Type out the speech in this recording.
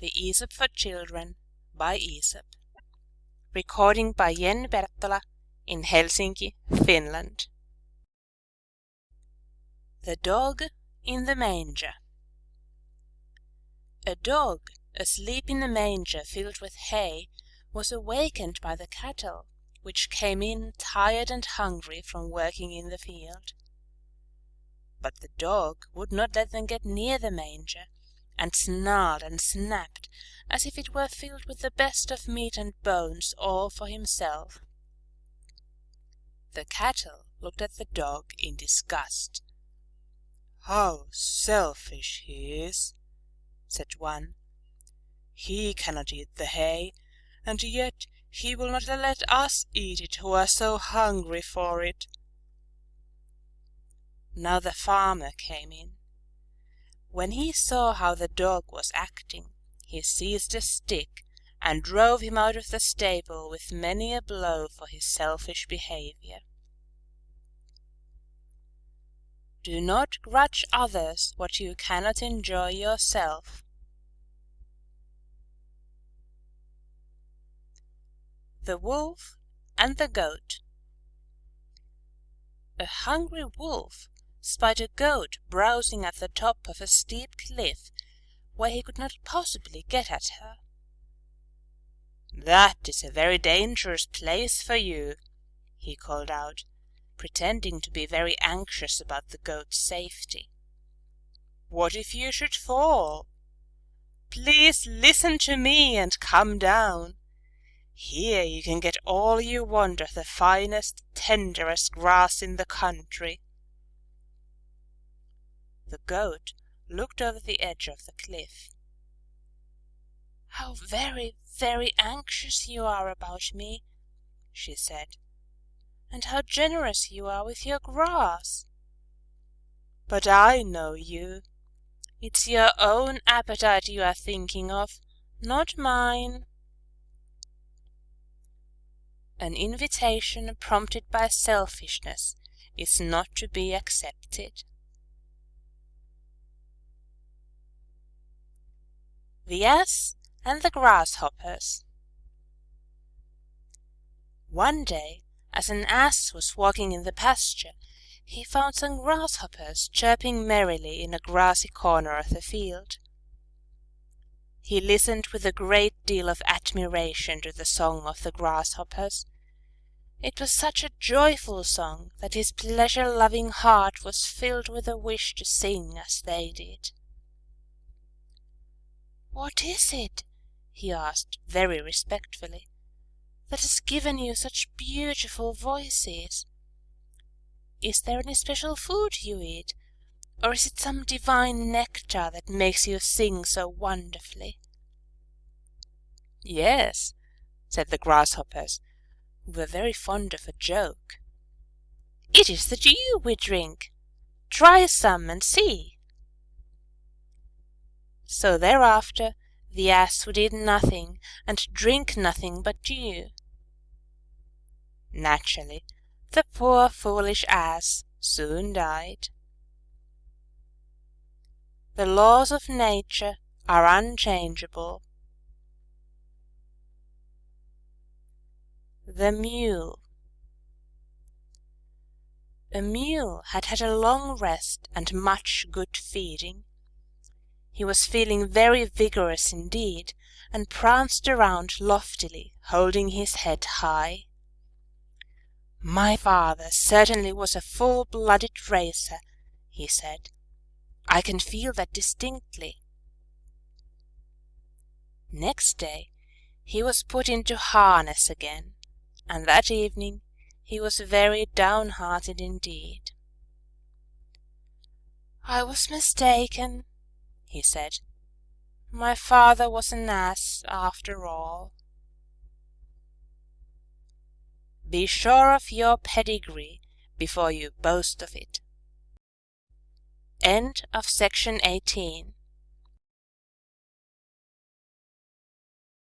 The Aesop for Children by Aesop. Recording by Jenny Bertola in Helsinki, Finland. The Dog in the Manger. A dog, asleep in a manger filled with hay, was awakened by the cattle, which came in tired and hungry from working in the field. But the dog would not let them get near the manger, and snarled and snapped as if it were filled with the best of meat and bones, all for himself. The cattle looked at the dog in disgust. "How selfish he is," said one. "He cannot eat the hay, and yet he will not let us eat it who are so hungry for it." Now the farmer came in. When he saw how the dog was acting, he seized a stick and drove him out of the stable with many a blow for his selfish behavior. Do not grudge others what you cannot enjoy yourself. The Wolf and the Goat. A hungry wolf spied a goat browsing at the top of a steep cliff where he could not possibly get at her. "That is a very dangerous place for you," he called out, pretending to be very anxious about the goat's safety. "What if you should fall? Please listen to me and come down. Here you can get all you want of the finest, tenderest grass in the country." The goat looked over the edge of the cliff. "How very, very anxious you are about me," she said, "and how generous you are with your grass. But I know you. It's your own appetite you are thinking of, not mine." An invitation prompted by selfishness is not to be accepted. The Ass and the Grasshoppers. One day, as an ass was walking in the pasture, he found some grasshoppers chirping merrily in a grassy corner of the field. He listened with a great deal of admiration to the song of the grasshoppers. It was such a joyful song that his pleasure-loving heart was filled with a wish to sing as they did. "What is it," he asked very respectfully, "that has given you such beautiful voices? Is there any special food you eat, or is it some divine nectar that makes you sing so wonderfully?" "Yes," said the grasshoppers, who were very fond of a joke. "It is the dew we drink. Try some and see." So thereafter the ass would eat nothing and drink nothing but dew. Naturally, the poor foolish ass soon died. The laws of nature are unchangeable. The Mule. A mule had had a long rest and much good feeding. He was feeling very vigorous indeed, and pranced around loftily, holding his head high. "My father certainly was a full-blooded racer," he said. "I can feel that distinctly." Next day he was put into harness again, and that evening he was very downhearted indeed. "I was mistaken," he said. "My father was an ass after all." Be sure of your pedigree before you boast of it. End of section 18.